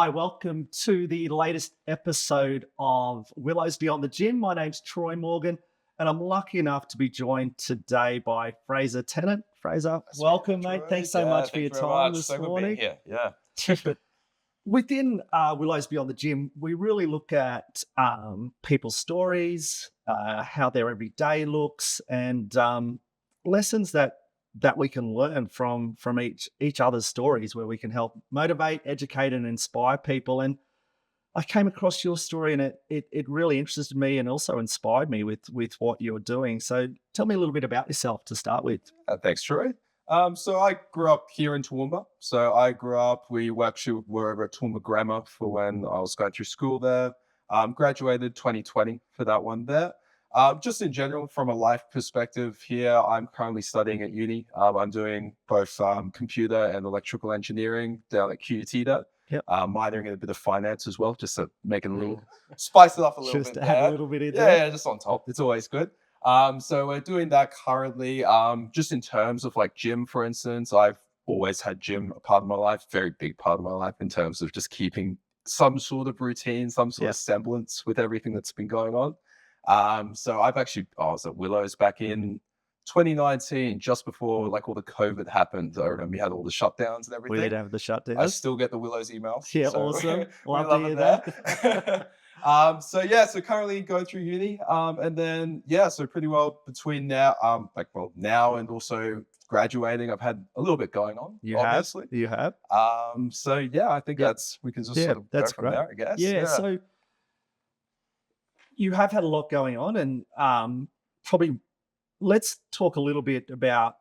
Hi, welcome to the latest episode of Willows Beyond the Gym. My name's Troy Morgan, and I'm lucky enough to be joined today by Fraser Tennent. Fraser, That's welcome, mate. Troy. Thanks so Yeah, much for thank your you very time much. this So good being morning. here. Yeah. But within Willows Beyond the Gym, we really look at people's stories, how their everyday looks, and lessons that we can learn from each other's stories, where we can help motivate, educate, and inspire people. And I came across your story, and it really interested me and also inspired me with what you're doing. So tell me a little bit about yourself to start with. Thanks, Troy. So I grew up here in Toowoomba. We actually were over at Toowoomba Grammar for when I was going through school there. Graduated 2020 for that one there. Just in general, from a life perspective here, I'm currently studying at uni. I'm doing both computer and electrical engineering down at QUT there. Yep. Minoring in a bit of finance as well, just to make it a little, spice it up a little Just bit to add a there. little bit in Yeah, there. yeah, just on top. It's always good. So we're doing that currently. Just in terms of like gym, for instance, I've always had gym a part of my life, very big part of my life in terms of just keeping some sort of routine, some sort Yeah. of semblance with everything that's been going on. So I was at Willows back in 2019, just before like all the COVID happened. I remember we had all the shutdowns and We everything. did have the I shutdowns. still get the Willows emails. Yeah, So awesome. we Love to love hear it that. there. So currently going through uni. And then so pretty well between now, now and also graduating, I've had a little bit going on, You obviously. have. I think Yep. we can just Yeah, sort of go that's from great. there, I guess. Yeah, so you have had a lot going on, and probably let's talk a little bit about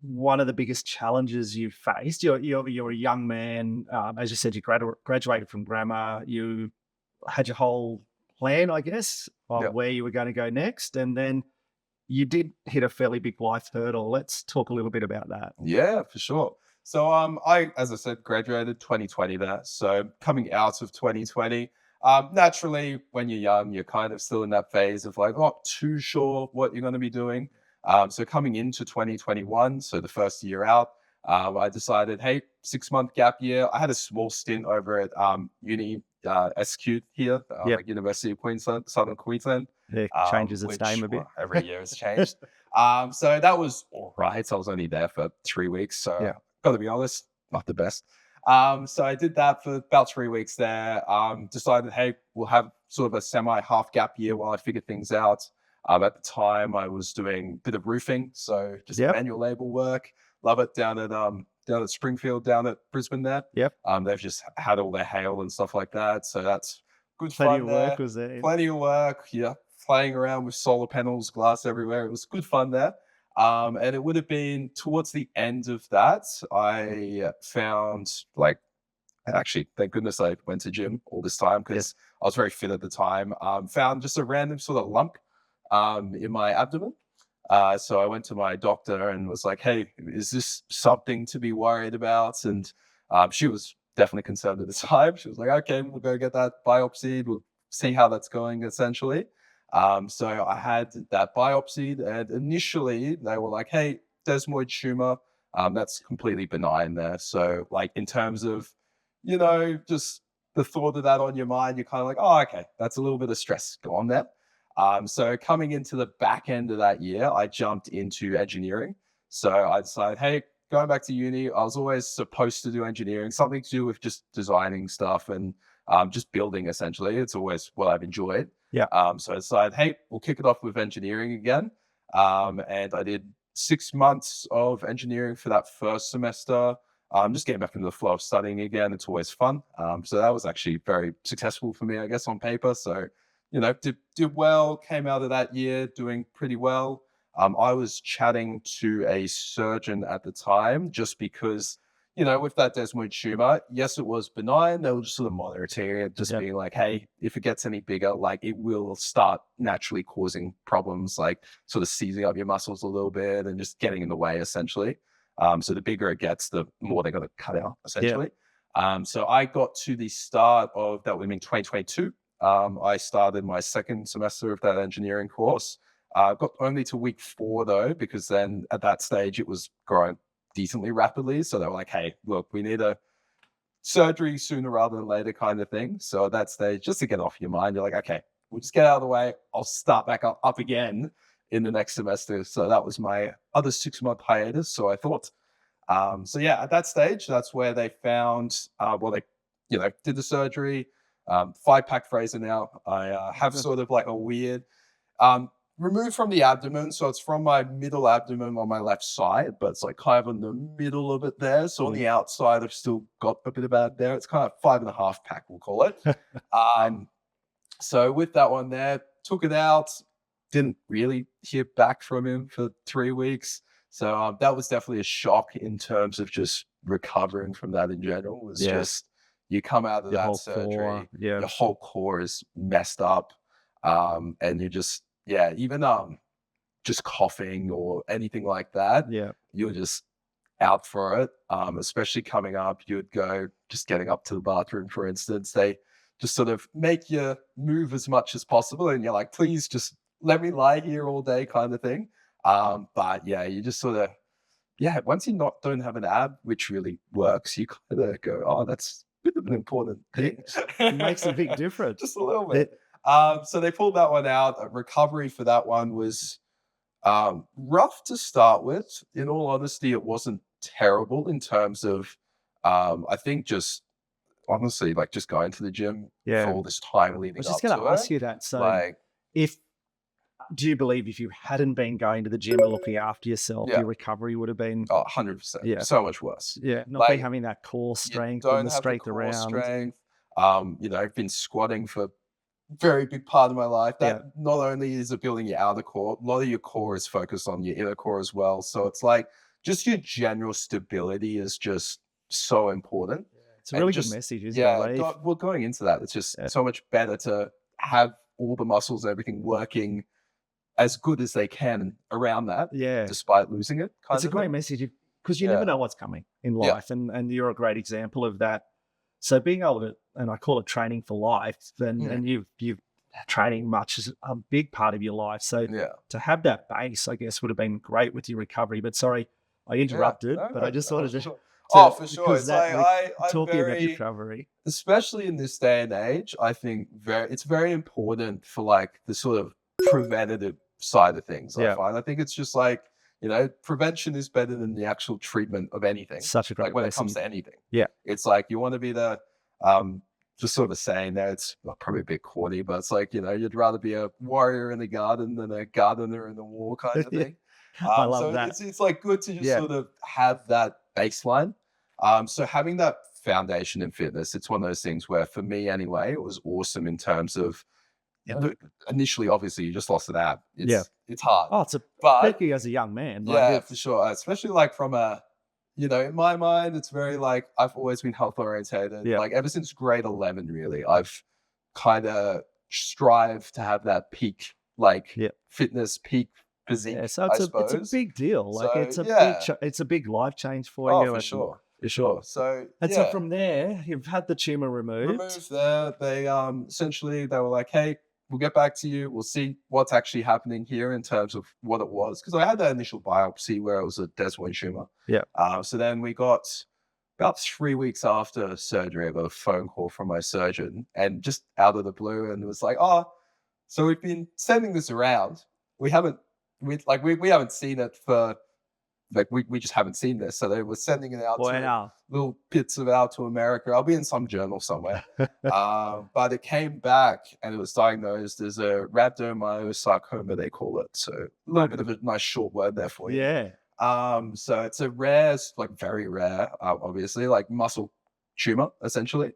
one of the biggest challenges you've faced. You're a young man, as you said, you graduated from grammar. You had your whole plan, I guess, of Yeah. where you were going to go next, and then you did hit a fairly big life hurdle. Let's talk a little bit about that. Yeah, for sure. So as I said, graduated 2020 there. So coming out of 2020, naturally when you're young, you're kind of still in that phase of like not too sure what you're going to be doing. So coming into 2021, so the first year out, I decided, hey, 6-month gap year. I had a small stint over at uni SQ here, Yep. like University of Queensland, Southern Queensland. It changes its Which name a bit. every year has changed. So that was all right. I was only there for 3 weeks. So Yeah. got to be honest, not the best. So I did that for about 3 weeks there. Decided, hey, we'll have sort of a semi half gap year while I figure things out. At the time, I was doing a bit of roofing, so just Yep. manual labor work. Love it down at Springfield, down at Brisbane there. Yep. They've just had all their hail and stuff like that, so that's good Plenty fun of there. work was there. Plenty of work, yeah. Playing around with solar panels, glass everywhere. It was good fun there. And it would have been towards the end of that, I found actually, thank goodness I went to gym all this time because I was very fit at the time. Found just a random sort of lump in my abdomen. So I went to my doctor and was like, hey, is this something to be worried about? And she was definitely concerned at the time. She was like, okay, we'll go get that biopsied. We'll see how that's going, essentially. So I had that biopsied, and initially they were like, hey, desmoid tumor, that's completely benign there. So like in terms of, just the thought of that on your mind, you're kind of like, oh, okay, that's a little bit of stress. Go on there. So coming into the back end of that year, I jumped into engineering. So I decided, hey, going back to uni, I was always supposed to do engineering, something to do with just designing stuff and just building, essentially. It's always what I've enjoyed. Yeah. So I decided, hey, we'll kick it off with engineering again. And I did 6 months of engineering for that first semester. Just getting back into the flow of studying again. It's always fun. So that was actually very successful for me, I guess, on paper. So, did well, came out of that year doing pretty well. I was chatting to a surgeon at the time just because, with that desmoid tumor, yes, it was benign. They were just sort of monitoring it, just being like, hey, if it gets any bigger, like it will start naturally causing problems, like sort of seizing up your muscles a little bit and just getting in the way, essentially. So the bigger it gets, the more they're going to cut out, essentially. So I got to the start of that would mean 2022. I started my second semester of that engineering course. Got only to week 4 though, because then at that stage it was growing decently rapidly. So they were like, hey, look, we need to surgery sooner rather than later kind of thing. So at that stage, just to get off your mind, you're like, okay, we'll just get out of the way. I'll start back up again in the next semester. So that was my other 6 month hiatus. So I thought, so yeah, at that stage, that's where they found, well, they, did the surgery, 5-pack Fraser now. I have sort of like a weird, removed from the abdomen. So it's from my middle abdomen on my left side, but it's like kind of in the middle of it there. So on the outside, I've still got a bit of that there. It's kind of 5.5-pack, we'll call it. So with that one there, took it out, didn't really hear back from him for 3 weeks. So that was definitely a shock in terms of just recovering from that in general. It was just, you come out of Your that whole surgery, core, yeah. your whole core is messed up. And you just, even just coughing or anything like that, Yeah. you're just out for it. Especially coming up, you would go just getting up to the bathroom, for instance. They just sort of make you move as much as possible, and you're like, please just let me lie here all day, kind of thing. But yeah, you just sort of, once you don't have an ab, which really works, you kind of go, oh, that's a bit of an important thing. It makes a big difference. Just a little bit. So they pulled that one out. Recovery for that one was rough to start with. In all honesty, it wasn't terrible in terms of, I think just honestly, like just going to the gym for all this time leading I was up just going to ask it. you that. So, Like, do you believe if you hadn't been going to the gym and looking after yourself, yeah, your recovery would have been, 100%, yeah, so much worse. not been Like, having that core you strength and don't the have the strength core around? strength. I've been squatting for a very big part of my life. That not only is it building your outer core, a lot of your core is focused on your inner core as well. So it's like just your general stability is just so important. It's a really good message, isn't it? Like, Going into that, it's just so much better to have all the muscles and everything working as good as they can around that, despite losing it. It's a great message because you never know what's coming in life, and you're a great example of that. So being able to, and I call it training for life, and you've training much is a big part of your life. So to have that base, I guess, would have been great with your recovery. But sorry, I interrupted, but I just wanted to. For sure. It's like I'm talking about very, recovery, especially in this day and age, I think it's very important for like the sort of preventative side of things. I think it's just like, prevention is better than the actual treatment of anything. Such a great like when it comes to anything. Yeah. It's like you want to be the just sort of saying that it's probably a bit corny, but it's like, you'd rather be a warrior in the garden than a gardener in the war kind of thing. I love so that. It's like good to just sort of have that baseline. So having that foundation in fitness, it's one of those things where for me anyway, it was awesome in terms of, initially, obviously you just lost an ab. It's hard. Oh, particularly as a young man. For sure. Especially like from a, in my mind, it's very like, I've always been health orientated. Like ever since grade 11, really, I've kind of strived to have that peak, like fitness peak physique. Yeah, so it's a big deal. Like it's a big life change for you. For sure. For sure. So so from there, you've had the tumor removed. There, they essentially they were like, hey, we'll get back to you. We'll see what's actually happening here in terms of what it was. Because I had that initial biopsy where it was a desmoid tumor. So then we got about 3 weeks after surgery, I got a phone call from my surgeon, and just out of the blue, and it was like, so we've been sending this around. We haven't seen it for. Like we just haven't seen this, so they were sending it out to little bits of it out to America. I'll be in some journal somewhere, but it came back and it was diagnosed as a rhabdomyosarcoma, they call it. So a little bit of a nice short word there for you. So it's a rare, like very rare, obviously, like muscle tumor essentially.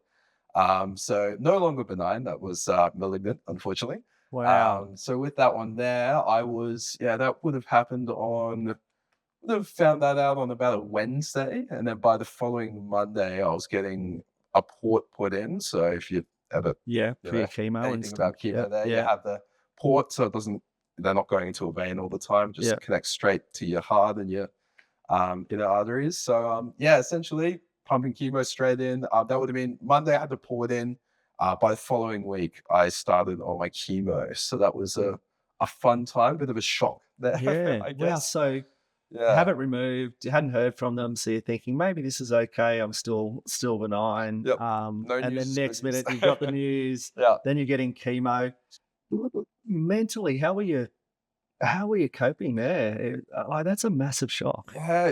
So no longer benign. That was malignant, unfortunately. Wow. So with that one there, that would have happened on. Would have found that out on about a Wednesday, and then by the following Monday, I was getting a port put in. So if you ever, for your chemo and stuff, about chemo, there you have the port, so they're not going into a vein all the time, just connects straight to your heart and your arteries. So essentially pumping chemo straight in. That would have been Monday. I had to pour it in. By the following week, I started on my chemo, so that was a fun time, bit of a shock there. I guess. Wow. So Yeah. have it removed. You hadn't heard from them, so you're thinking maybe this is okay. I'm still benign. Yep. No And news then is good next news. minute you've got the news. Yeah. Then you're getting chemo. Mentally, how were you coping there? Like that's a massive shock. Yeah,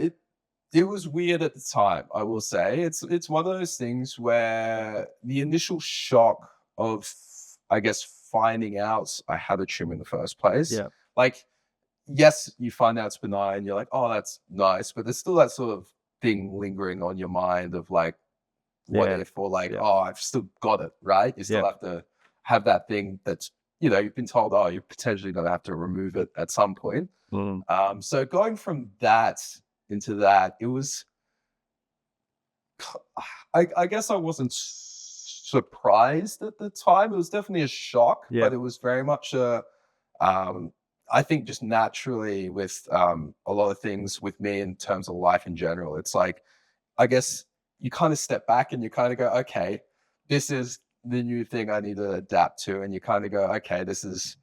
it was weird at the time, I will say. It's one of those things where the initial shock of, I guess, finding out I had a tumor in the first place, Yeah, like, yes, you find out it's benign, you're like, "Oh, that's nice," but there's still that sort of thing lingering on your mind of like, what yeah, if, or like, yeah, "Oh, I've still got it," right? You yeah. still have to have that thing that's, you've been told, "Oh, you're potentially gonna have to remove it at some point." Mm, So going from that into that, it was I guess I wasn't surprised at the time. It was definitely a shock, yeah, but it was very much a um, I think just naturally with a lot of things with me in terms of life in general. It's like I guess you kind of step back and you kind of go, okay, this is the new thing I need to adapt to, and you kind of go, okay, this is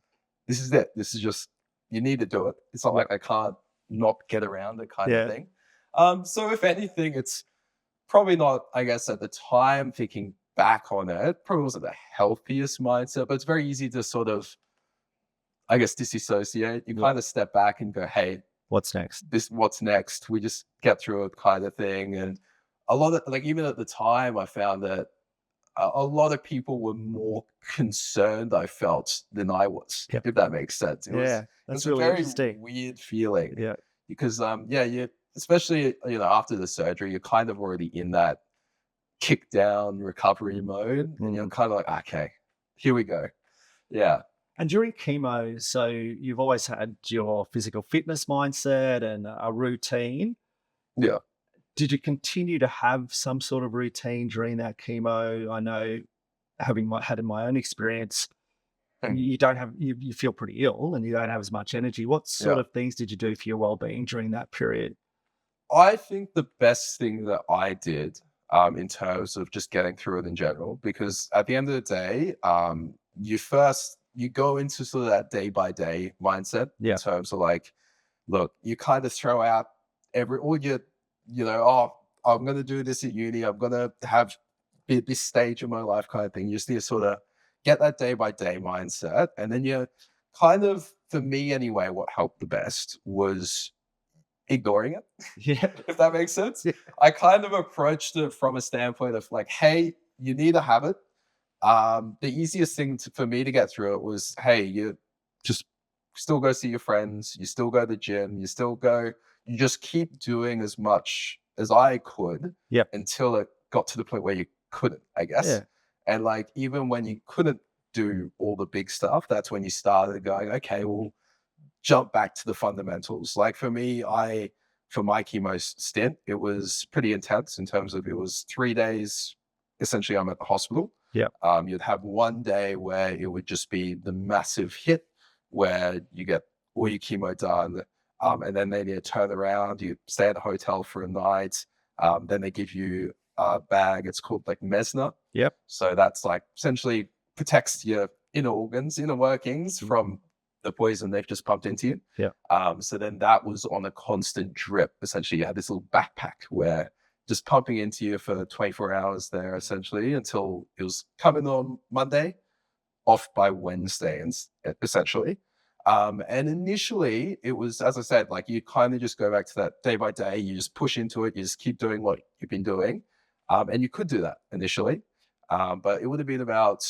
it. This is just you need to do it. It's not yeah, like I can't not get around it kind of yeah, thing. So if anything, it's probably not, I guess, at the time thinking back on it, probably wasn't the healthiest mindset, but it's very easy to sort of, I guess, disassociate. You yeah. kind of step back and go, hey, What's next? this what's next? We just get through it kind of thing. And a lot of like even at the time I found that a lot of people were more concerned, I felt, than I was, Yeah, if that makes sense. yeah. It That's was a really very interesting. weird feeling Yeah, because yeah, you especially after the surgery, you're kind of already in that kick down recovery mode, and you're mm. kind of like, okay, here we go. Yeah. And during chemo, so you've always had your physical fitness mindset and a routine. Yeah. Did you continue to have some sort of routine during that chemo? I know having had in my own experience, Mm. you don't have you feel pretty ill and you don't have as much energy. What sort Yeah. of things did you do for your well-being during that period? I think the best thing that I did, in terms of just getting through it in general, because at the end of the day, you go into sort of that day by day mindset in Yeah. terms of like, look, you kind of throw out all your, oh, I'm gonna do this at uni, I'm gonna have this stage of my life kind of thing. You just need to sort of get that day by day mindset, and then you kind of, for me anyway, what helped the best was ignoring it, Yeah. if that makes sense. Yeah. I kind of approached it from a standpoint of like, hey, you need to have it. The easiest thing for me to get through it was, hey, you just still go see your friends, you still go to the gym, you just keep doing as much as I could Yep. until it got to the point where you couldn't, I guess. Yeah. And like, even when you couldn't do all the big stuff, that's when you started going, okay, well, jump back to the fundamentals. Like for me, for my chemo stint, it was pretty intense in terms of it was 3 days. Essentially, I'm at the hospital. Yeah. You'd have one day where it would just be the massive hit where you get all your chemo done. And then they need to turn around, you stay at a hotel for a night. Then they give you a bag. It's called like Mesna. Yep. So that's like essentially protects your inner organs, inner workings Mm. from the poison they've just pumped into you. Yeah. So then that was on a constant drip. Essentially, you had this little backpack where just pumping into you for 24 hours there, essentially, until it was coming on Monday, off by Wednesday, and essentially. And initially, it was, as I said, like you kind of just go back to that day by day. You just push into it. You just keep doing what you've been doing, and you could do that initially, but it would have been about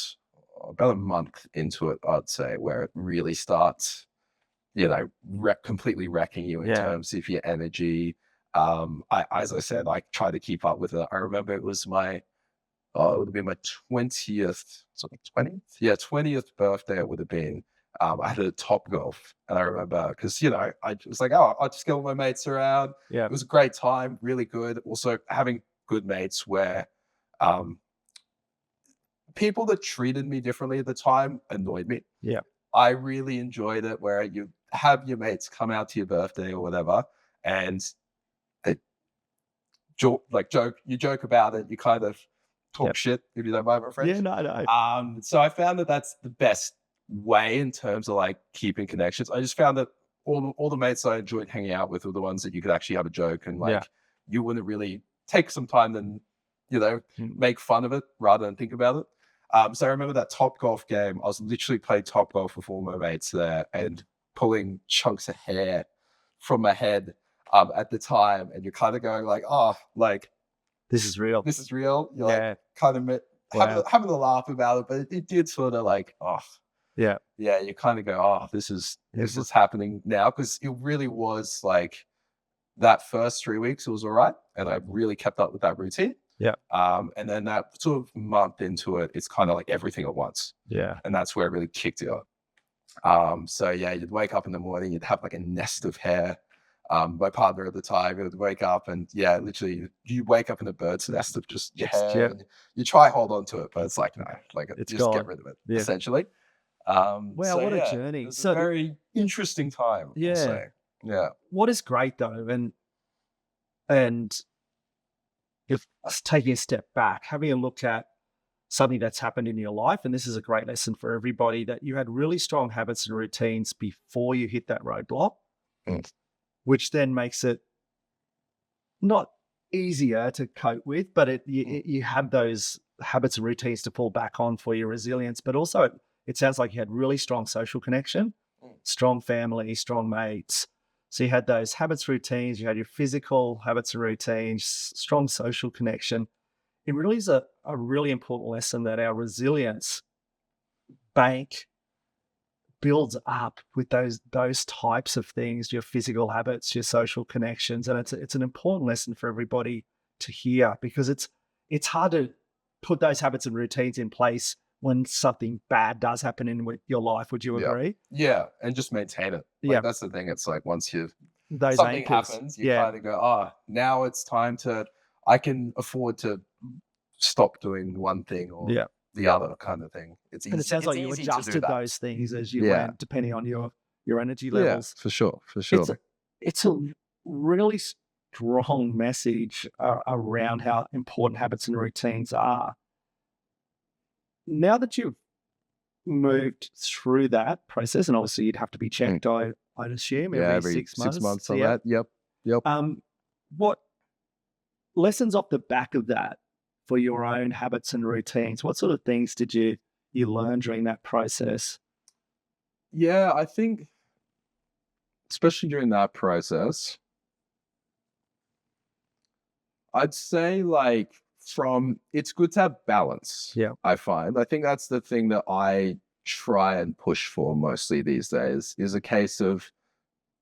a month into it, I'd say, where it really starts, completely wrecking you in Yeah. terms of your energy. As I said, I try to keep up with it. I remember it was it would have been my 20th, something 20th? Yeah, 20th birthday it would have been. I had a Top Golf, and I remember because, I was like, oh, I'll just get all my mates around. Yeah. It was a great time, really good. Also, having good mates where um, people that treated me differently at the time annoyed me. Yeah. I really enjoyed it where you have your mates come out to your birthday or whatever, and they you joke about it, you kind of talk Yep. shit, if you don't mind my Yeah. French. No, no. So I found that that's the best way in terms of like keeping connections. I just found that all the mates I enjoyed hanging out with were the ones that you could actually have a joke and Yeah. like you wouldn't really take some time and Mm. make fun of it rather than think about it. So I remember that Top Golf game. I was literally playing Top Golf with all my mates there and pulling chunks of hair from my head at the time, and you're kind of going like, oh, like This is real. this is real. You're Yeah. like kind of Wow. having a laugh about it, but it did sort of like, oh, Yeah. yeah, you kind of go, oh, this is Mhm. happening now, because it really was like that first 3 weeks it was all right, and I really kept up with that routine. Yeah. And then that sort of month into it, it's kind of like everything at once, Yeah. and that's where it really kicked it up. So yeah, you'd wake up in the morning, you'd have like a nest of hair. My partner at the time would wake up and yeah, literally you wake up in a bird's nest of just your hair. Yeah. And you try hold on to it, but it's like no, like It's just get gone. rid of it, Yeah. essentially. Wow, So what a yeah, it journey. was a So very interesting time, I'll yeah, say. Yeah. what is great though, and if us taking a step back, having a look at something that's happened in your life, and this is a great lesson for everybody, that you had really strong habits and routines before you hit that roadblock, Mm. which then makes it not easier to cope with, but you have those habits and routines to fall back on for your resilience. But also, it sounds like you had really strong social connection, Mm. strong family, strong mates. So you had those habits, routines, you had your physical habits and routines, strong social connection. It really is a really important lesson that our resilience bank builds up with those types of things, your physical habits, your social connections, and it's an important lesson for everybody to hear, because it's hard to put those habits and routines in place when something bad does happen in your life. Would you Yeah. agree? Yeah. And just maintain it. Like Yeah, that's the thing. It's like once those something anchors. happens, you Yeah, kind of go, oh, now it's time to, I can afford to stop doing one thing or yeah. the other kind of thing. And it sounds It's like you easy to do adjusted that. those things as you Yeah. went, depending on your energy Yeah, levels. for sure. For It's sure. it's a really strong message around how important habits and routines are. Now that you've moved through that process, and obviously you'd have to be Mm. checked, I'd assume Yeah, every every 6 six months. months on Yeah. that. Yep. Yep. What lessons off the back of that for your own habits and routines? What sort of things did you learn during that process? Yeah, I think especially during that process, I'd say like from it's good to have balance. Yeah. I find. I think that's the thing that I try and push for mostly these days is a case of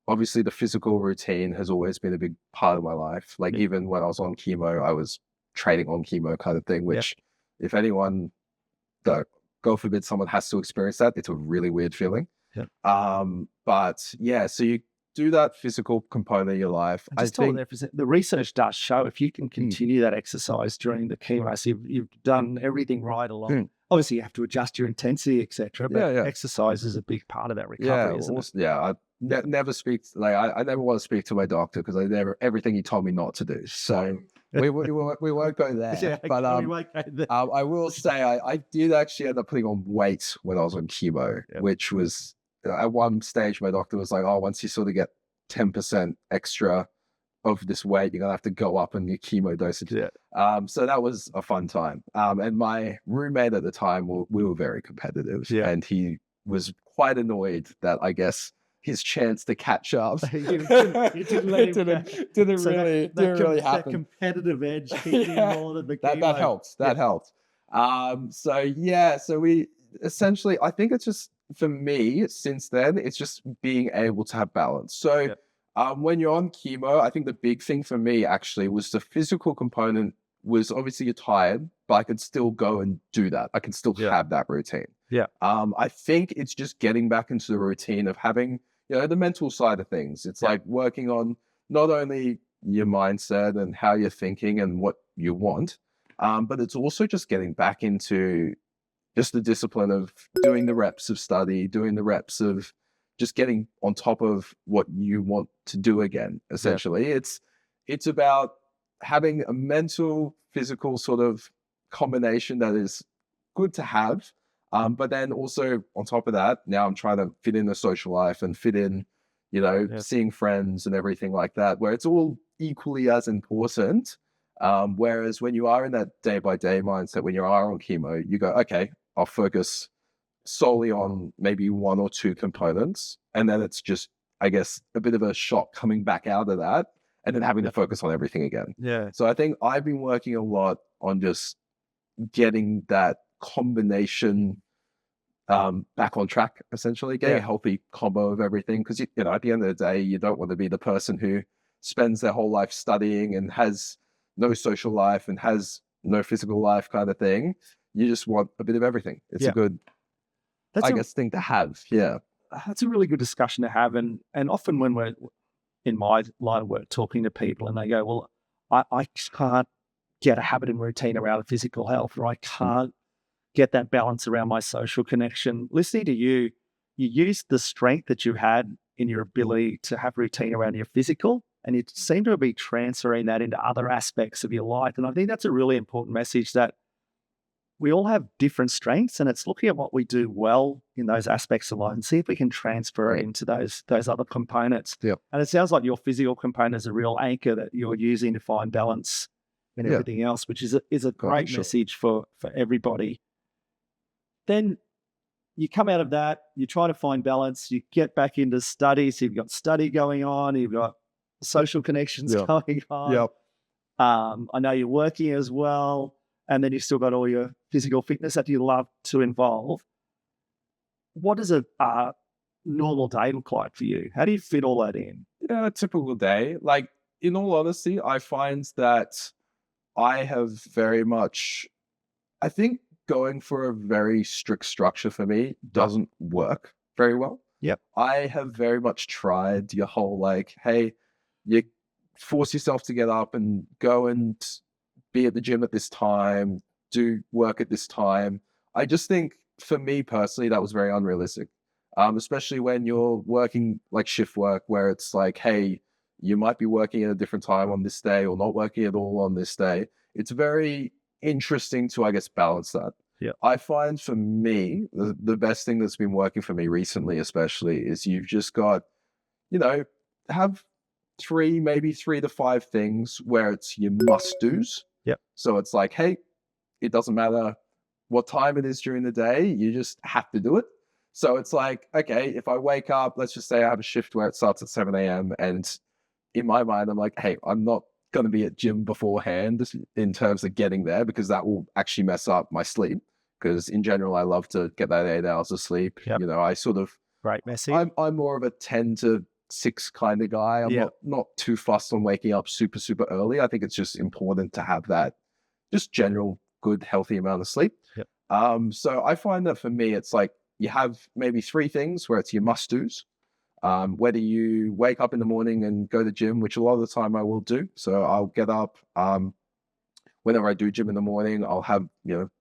obviously the physical routine has always been a big part of my life. Like Yeah. even when I was on chemo, I was training on chemo kind of thing, Yeah. which if anyone that God forbid someone has to experience that, it's a really weird feeling. Yeah. But yeah, so you do that physical component of your life. And I just hold think there for a second. The research does show if you can continue that exercise during the chemo, so you've done everything right along. Mm. Obviously, you have to adjust your intensity, etc. But Yeah, yeah. exercise is a big part of that Yeah, recovery, isn't it? yeah. I never speak like I never want to speak to my doctor because I never everything he told me not to do. So we won't go there. Yeah, But we won't go there. I will say I did actually end up putting on weight when I was on chemo, Yep. which was at one stage my doctor was like, oh, once you sort of get 10% extra of this weight, you're gonna have to go up on your chemo dosage. Yeah. So that was a fun time. And my roommate at the time, we were very competitive, Yeah. and he was quite annoyed that I guess his chance to catch up You didn't let him didn't So really that happen. competitive edge kicked in Yeah. more than the That chemo. helps. That helps. So yeah, so we essentially, I think it's just for me since then, it's just being able to have balance. So Yeah. when you're on chemo, I think the big thing for me actually was the physical component was obviously you're tired, but I could still go and do that. I can still Yeah. have that routine. Yeah. I think it's just getting back into the routine of having, the mental side of things. It's Yeah. like working on not only your mindset and how you're thinking and what you want, but it's also just getting back into just the discipline of doing the reps of study, doing the reps of just getting on top of what you want to do again. Essentially, it's about having a mental, physical sort of combination that is good to have. But then also on top of that, now I'm trying to fit in the social life and fit in, Yeah. seeing friends and everything like that, where it's all equally as important. Whereas when you are in that day by day mindset, when you are on chemo, you go, okay, I'll focus solely on maybe one or two components. And then it's just, I guess, a bit of a shock coming back out of that and then having to focus on everything again. Yeah. So I think I've been working a lot on just getting that combination back on track, essentially, getting a Yeah. healthy combo of everything. Because, at the end of the day, you don't want to be the person who spends their whole life studying and has no social life and has no physical life kind of thing. You just want a bit of everything. It's a Yeah. good, That's I a guess, thing to have. Yeah. that's a really good discussion to have. And often when we're in my line of work talking to people and they go, well, I can't get a habit and routine around physical health, or I can't get that balance around my social connection. Listening to you, you used the strength that you had in your ability to have routine around your physical, and you seem to be transferring that into other aspects of your life. And I think that's a really important message, that we all have different strengths, and it's looking at what we do well in those aspects of life and see if we can transfer it into those other components. Yep. And it sounds like your physical component is a real anchor that you're using to find balance in Yeah. everything else, which is a great sure. message for everybody. Then you come out of that, you try to find balance, you get back into studies, you've got study going on, you've got social connections Yeah. going on. Yep. I know you're working as well, and then you've still got all your physical fitness that you love to involve. What does a normal day look like for you? How do you fit all that in? Yeah, a typical day. Like, in all honesty, I find that I have very much, I think going for a very strict structure for me doesn't work very well. Yep. I have very much tried your whole, like, hey, you force yourself to get up and go and be at the gym at this time, do work at this time. I just think for me personally, that was very unrealistic. Especially when you're working like shift work where it's like, hey, you might be working at a different time on this day or not working at all on this day. It's very interesting to, I guess, balance that. Yeah. I find for me, the best thing that's been working for me recently, especially, is you've just got, have maybe 3 to 5 things where it's your must do's. Yep. So it's like, hey, it doesn't matter what time it is during the day, you just have to do it. So it's like, okay, if I wake up, let's just say I have a shift where it starts at 7 a.m. And in my mind, I'm like, hey, I'm not going to be at gym beforehand in terms of getting there because that will actually mess up my sleep. Because in general, I love to get that 8 hours of sleep. Yep. I sort of, Great message. I'm more of a 10 to 6 kind of guy. I'm not too fussed on waking up super, super early. I think it's just important to have that just general good, healthy amount of sleep. Yep. So I find that for me, it's like you have maybe 3 things where it's your must-dos. Whether you wake up in the morning and go to gym, which a lot of the time I will do. So I'll get up. Whenever I do gym in the morning, I'll have,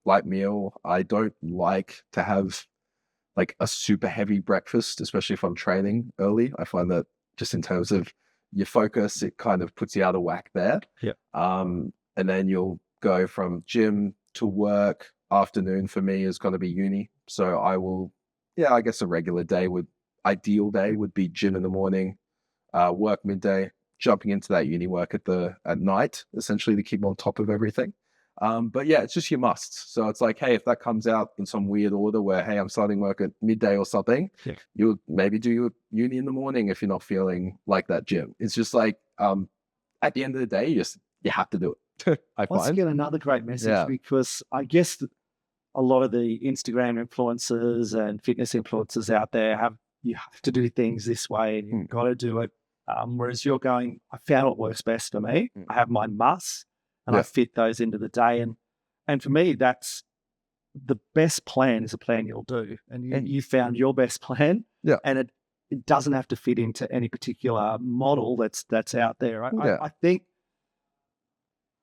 light meal. I don't like to have like a super heavy breakfast, especially if I'm training early. I find that just in terms of your focus, it kind of puts you out of whack there. Yeah. And then you'll go from gym to work. Afternoon for me is going to be uni. So I will, I guess a regular day ideal day would be gym in the morning, work midday, jumping into that uni work at night, essentially to keep on top of everything. But yeah, it's just your musts. So it's like, hey, if that comes out in some weird order where, hey, I'm starting work at midday or something, you would maybe do your uni in the morning if you're not feeling like that gym. It's just like, at the end of the day, you have to do it. Once again, another great message, because I guess a lot of the Instagram influencers and fitness influencers out there you have to do things this way and you've got to do it. Whereas you're going, I found what works best for me. I have my musts and I fit those into the day. And for me, that's the best plan is a plan you'll do. And you found your best plan. Yeah. And it doesn't have to fit into any particular model that's out there. I think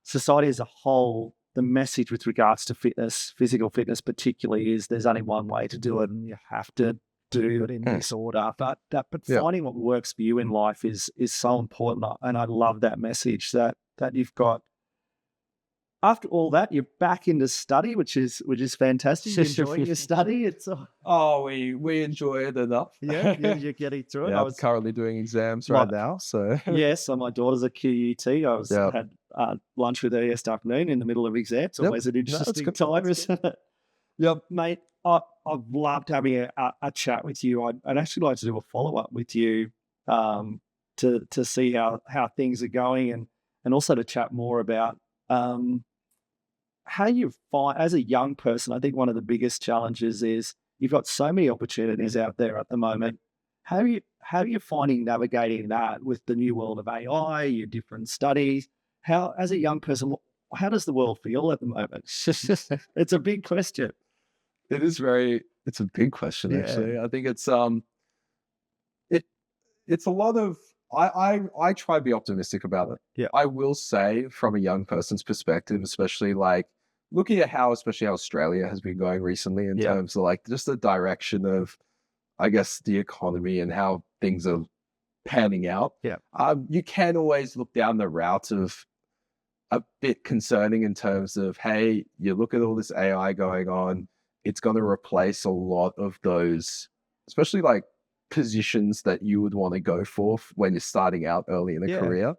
society as a whole, the message with regards to fitness, physical fitness particularly, is there's only one way to do it and you have to do it in this order. But finding what works for you in life is so important. And I love that message that you've got after all that, you're back into study, which is fantastic. You enjoying your study? It's Oh, we enjoy it enough. yeah, you're getting through it. Yeah, I I'm was currently doing exams my right now, so yeah, so my daughter's a QUT. I was yeah. had lunch with her yesterday afternoon in the middle of exams. Yep. Always an No, it's interesting good. time, It's good. isn't it? Yep. Mate, I've loved having a chat with you. I'd actually like to do a follow up with you to see how things are going and also to chat more about um, how you find as a young person. I think one of the biggest challenges is you've got so many opportunities out there at the moment. How are you finding navigating that with the new world of AI, your different studies? How as a young person, how does the world feel at the moment? It's a big question. It's a big question Yeah. actually. I think it it's a lot of I try to be optimistic about it. Yeah. I will say from a young person's perspective, especially like looking at especially how Australia has been going recently in Yeah. terms of like just the direction of I guess the economy and how things are panning out. Yeah. You can always look down the route of a bit concerning in terms of, hey, you look at all this AI going on, it's going to replace a lot of those, especially like positions that you would want to go for when you're starting out early in a Yeah. career.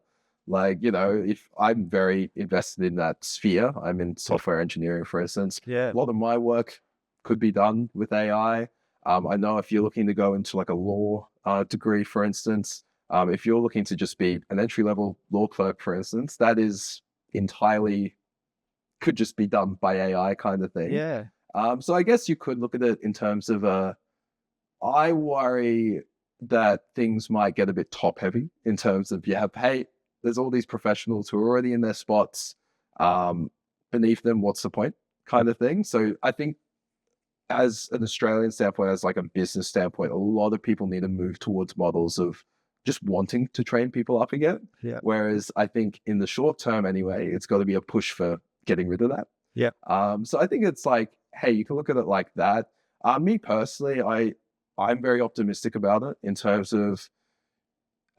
Like, if I'm very invested in that sphere, I'm in software engineering, for instance, Yeah. a lot of my work could be done with AI. I know if you're looking to go into like a law degree, for instance, if you're looking to just be an entry level law clerk, for instance, that is entirely could just be done by AI kind of thing. Yeah. So I guess you could look at it in terms of I worry that things might get a bit top heavy in terms of hey, there's all these professionals who are already in their spots. Um, Beneath them, what's the point? Kind of thing. So I think as an Australian standpoint, as like a business standpoint, a lot of people need to move towards models of just wanting to train people up again. Yeah. Whereas I think in the short term, anyway, it's got to be a push for getting rid of that. Yeah. So I think it's like, hey, you can look at it like that. Me personally, I'm very optimistic about it in terms of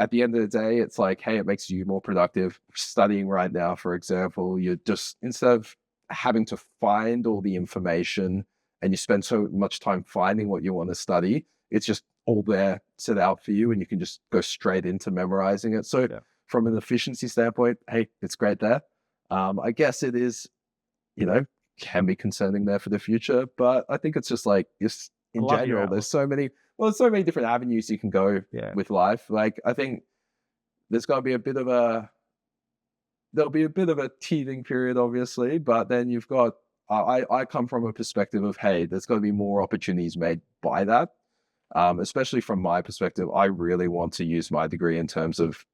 at the end of the day, it's like, hey, it makes you more productive. Studying right now, for example, you're just instead of having to find all the information and you spend so much time finding what you want to study, it's just all there set out for you and you can just go straight into memorizing it. So Yeah. from an efficiency standpoint, hey, it's great there. I guess it is, you know, can be concerning there for the future, but I think it's just like, just I in love your general, outlook. there's so many different avenues you can go Yeah. with life. Like, I think there's going to be there'll be a bit of a teething period, obviously, but then you've got, I come from a perspective of, hey, there's going to be more opportunities made by that. Especially from my perspective, I really want to use my degree in terms of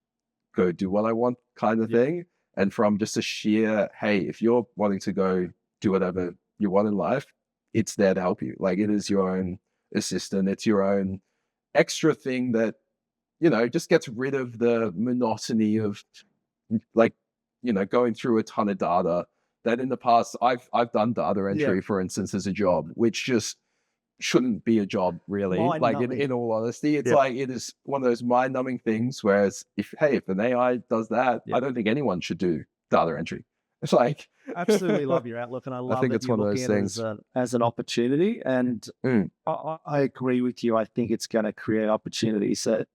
go do what I want kind of Yeah. thing. And from just a sheer, hey, if you're wanting to go do whatever you want in life, it's there to help you. Like it is your own assistant. It's your own extra thing that, just gets rid of the monotony of like, going through a ton of data that in the past I've done data Yeah. entry, for instance, as a job, which just shouldn't be a job really. Mind Like in, numbing. in all honesty, it's Yeah. like it is one of those mind numbing things. Whereas if an AI does that, Yeah. I don't think anyone should do data entry. It's like Absolutely love your outlook, and I I love think that it's you're one of looking those at it as things. an opportunity. And Mm, I agree with you. I think it's going to create opportunities that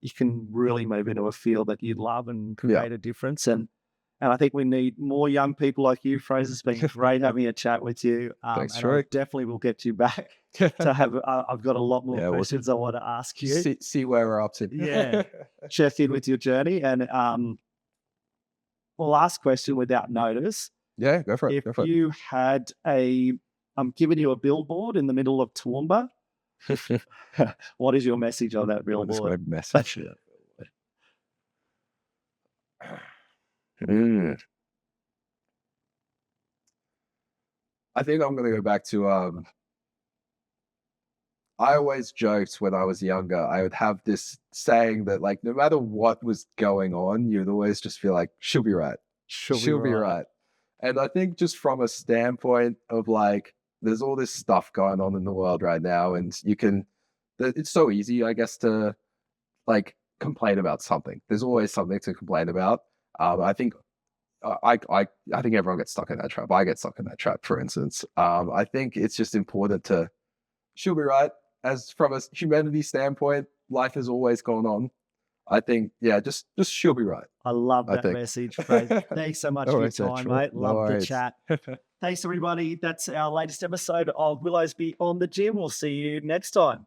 you can really move into a field that you love and yeah. create a difference. And I think we need more young people like you, Fraser. It's been great having a chat with you. Thanks, And I Troy. definitely will get you back to have. I've got a lot more Yeah, we'll questions I want to ask you. see where we're up to. Yeah, check in with your journey. And well, last question without notice. Yeah, go for it. If Go for it. you had I'm giving you a billboard in the middle of Toowoomba, what is your message on that What is my billboard? message? Mm. I think I'm gonna go back to I always joked when I was younger, I would have this saying that like no matter what was going on, you'd always just feel like she'll be right. She'll be She'll be right. right. And I think just from a standpoint of like there's all this stuff going on in the world right now, and it's so easy, I guess, to like complain about something. There's always something to complain about. I think I think everyone gets stuck in that trap. I get stuck in that trap, for instance. I think it's just important to, she'll be right. As from a humanity standpoint, life has always gone on. I think, yeah, just she'll be right. I love I that think. message, Fraser. Thanks so much No for your worries, mate. time, Sure. mate. No Love the worries. chat. Thanks, everybody. That's our latest episode of Will Eyes Be on the Gym. We'll see you next time.